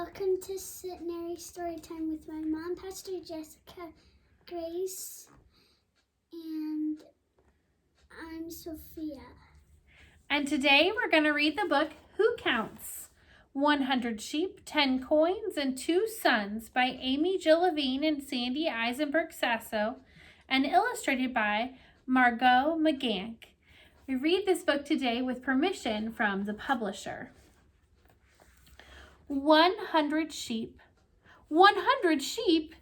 Welcome to Centenary Storytime with my mom, Pastor Jessica Grace, and I'm Sophia. And today we're going to read the book, Who Counts? 100 Sheep, 10 Coins, and 2 Sons by Amy Jill Levine and Sandy Eisenberg Sasso, and illustrated by Margot McGank. We read this book today with permission from the publisher. 100 sheep. 100 sheep?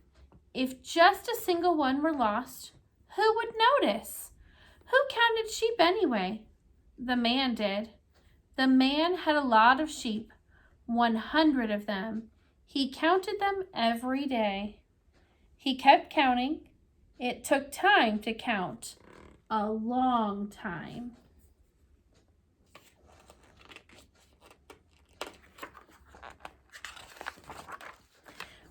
If just a single one were lost, who would notice? Who counted sheep anyway? The man did. The man had a lot of sheep, 100 of them. He counted them every day. He kept counting. It took time to count, a long time.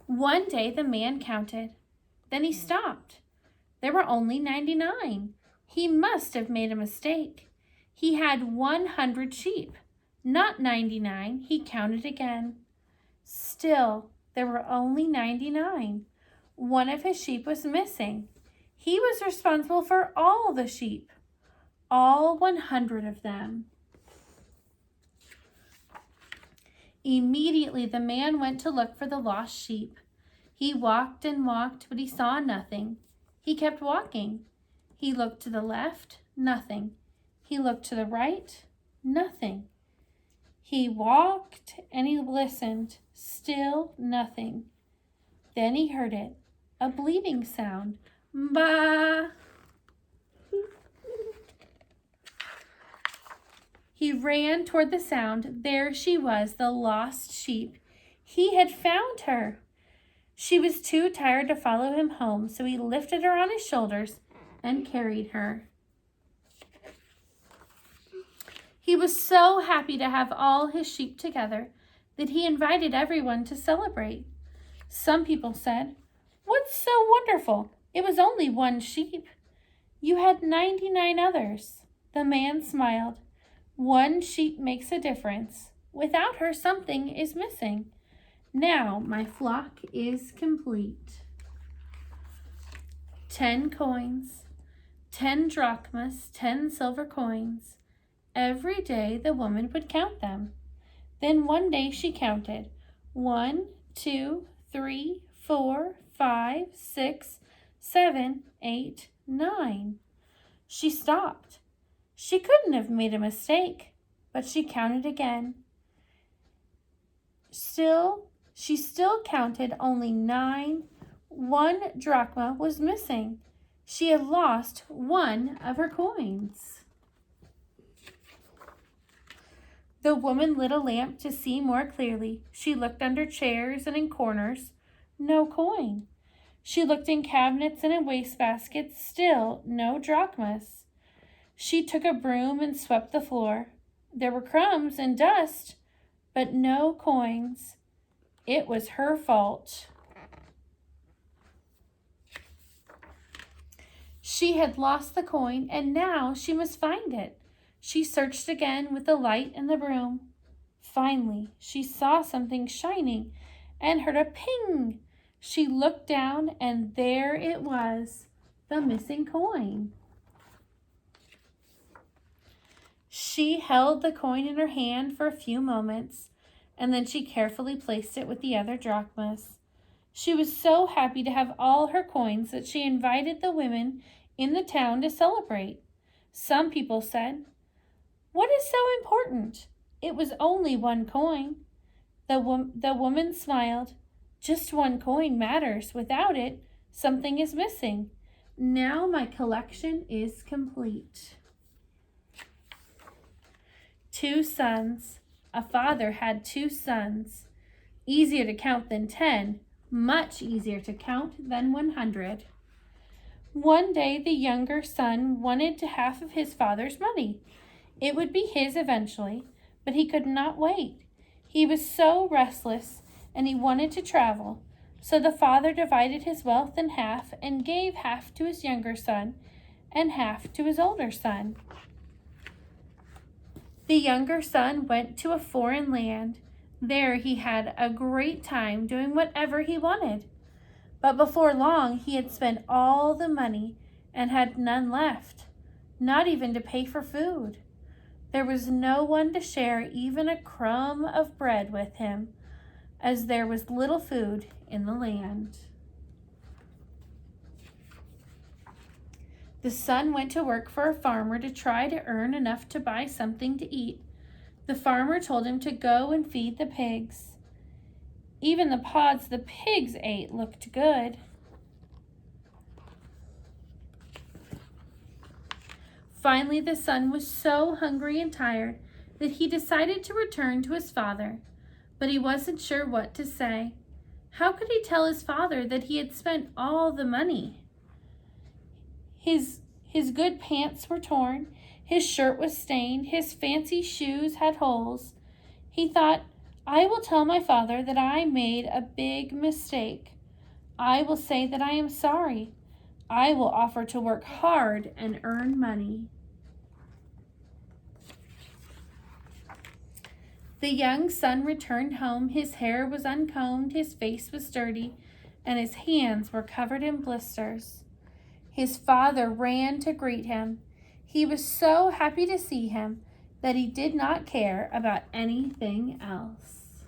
One day the man counted. Then he stopped. There were only 99. He must have made a mistake. He had 100 sheep, not 99. He counted again. Still, there were only 99. One of his sheep was missing. He was responsible for all the sheep, all 100 of them. Immediately the man went to look for the lost sheep. He walked and walked, but he saw nothing. He kept walking. He looked to the left, nothing. He looked to the right, nothing. He walked and he listened, still nothing. Then he heard it, a bleating sound. Ba! He ran toward the sound. There she was, the lost sheep. He had found her. She was too tired to follow him home, so he lifted her on his shoulders and carried her. He was so happy to have all his sheep together that he invited everyone to celebrate. Some people said, "What's so wonderful? It was only one sheep. You had 99 others." The man smiled. One sheep makes a difference. Without her, something is missing. Now my flock is complete. 10 coins, 10 drachmas, 10 silver coins. Every day the woman would count them. Then one day she counted 1, 2, 3, 4, 5, 6, 7, 8, 9. She stopped. She couldn't have made a mistake, but she counted again. She still counted only 9. 1 drachma was missing. She had lost one of her coins. The woman lit a lamp to see more clearly. She looked under chairs and in corners. No coin. She looked in cabinets and in wastebaskets. Still no drachmas. She took a broom and swept the floor. There were crumbs and dust, but no coins. It was her fault. She had lost the coin, and now she must find it. She searched again with the light and the broom. Finally, she saw something shining and heard a ping. She looked down, and there it was, the missing coin. She held the coin in her hand for a few moments, and then she carefully placed it with the other drachmas. She was so happy to have all her coins that she invited the women in the town to celebrate. Some people said, "What is so important? It was only one coin." The woman smiled. "Just one coin matters. Without it, something is missing. Now my collection is complete." 2 sons. A father had 2 sons. Easier to count than 10. Much easier to count than 100. One day the younger son wanted half of his father's money. It would be his eventually, but he could not wait. He was so restless and he wanted to travel. So the father divided his wealth in half and gave half to his younger son and half to his older son. The younger son went to a foreign land. There he had a great time doing whatever he wanted. But before long, he had spent all the money and had none left, not even to pay for food. There was no one to share even a crumb of bread with him, as there was little food in the land. The son went to work for a farmer to try to earn enough to buy something to eat. The farmer told him to go and feed the pigs. Even the pods the pigs ate looked good. Finally, the son was so hungry and tired that he decided to return to his father, but he wasn't sure what to say. How could he tell his father that he had spent all the money? His good pants were torn, his shirt was stained, his fancy shoes had holes. He thought, I will tell my father that I made a big mistake. I will say that I am sorry. I will offer to work hard and earn money. The young son returned home. His hair was uncombed, his face was dirty, and his hands were covered in blisters. His father ran to greet him. He was so happy to see him that he did not care about anything else.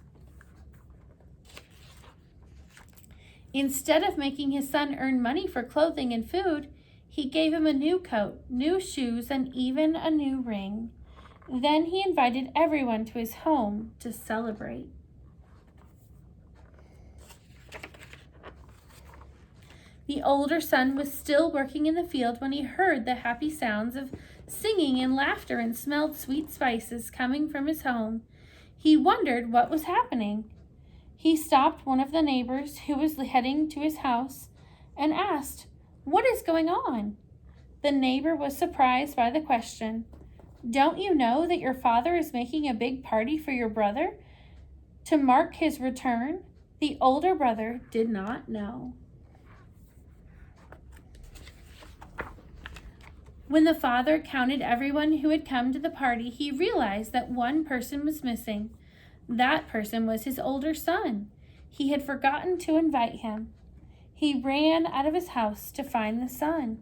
Instead of making his son earn money for clothing and food, he gave him a new coat, new shoes, and even a new ring. Then he invited everyone to his home to celebrate. The older son was still working in the field when he heard the happy sounds of singing and laughter and smelled sweet spices coming from his home. He wondered what was happening. He stopped one of the neighbors who was heading to his house and asked, "What is going on?" The neighbor was surprised by the question. "Don't you know that your father is making a big party for your brother to mark his return?" The older brother did not know. When the father counted everyone who had come to the party, he realized that one person was missing. That person was his older son. He had forgotten to invite him. He ran out of his house to find the son.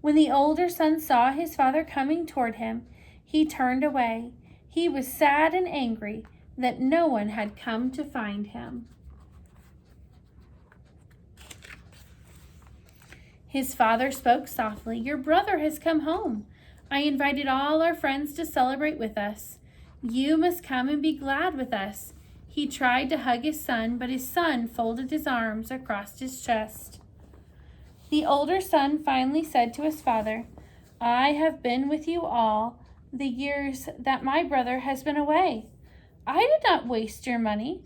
When the older son saw his father coming toward him, he turned away. He was sad and angry that no one had come to find him. His father spoke softly. "Your brother has come home. I invited all our friends to celebrate with us. You must come and be glad with us." He tried to hug his son, but his son folded his arms across his chest. The older son finally said to his father, "I have been with you all the years that my brother has been away. I did not waste your money.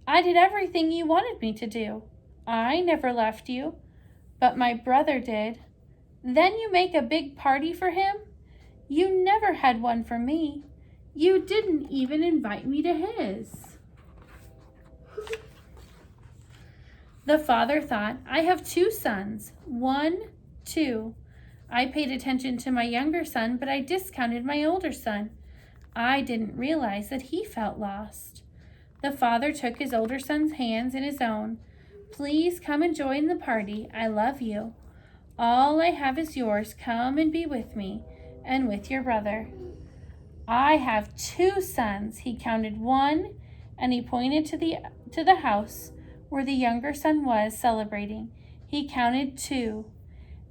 I did everything you wanted me to do. I never left you. But my brother did. Then you make a big party for him? You never had one for me. You didn't even invite me to his." The father thought, "I have 2 sons. 1, 2. I paid attention to my younger son, but I discounted my older son. I didn't realize that he felt lost." The father took his older son's hands in his own. "Please come and join the party. I love you. All I have is yours. Come and be with me and with your brother." "I have 2 sons." He counted 1, and he pointed to the house where the younger son was celebrating. He counted 2,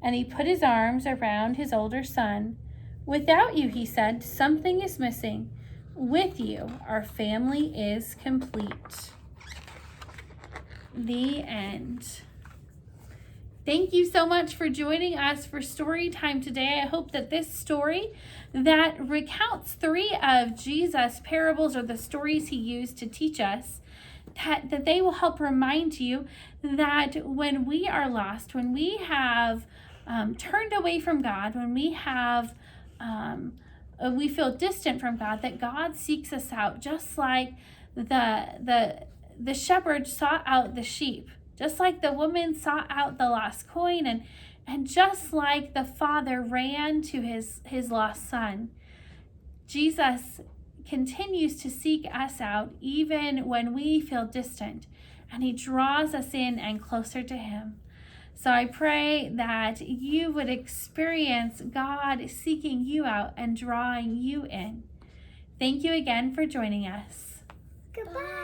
and he put his arms around his older son. "Without you," he said, "something is missing. With you, our family is complete." The end. Thank you so much for joining us for story time today. I hope that this story that recounts 3 of Jesus' parables, or the stories he used to teach us, that they will help remind you that when we are lost, when we have turned away from God, when we have we feel distant from God, that God seeks us out, just like the shepherd sought out the sheep, just like the woman sought out the lost coin, and just like the father ran to his lost son. Jesus continues to seek us out even when we feel distant, and he draws us in and closer to him. So I pray that you would experience God seeking you out and drawing you in. Thank you again for joining us. Goodbye.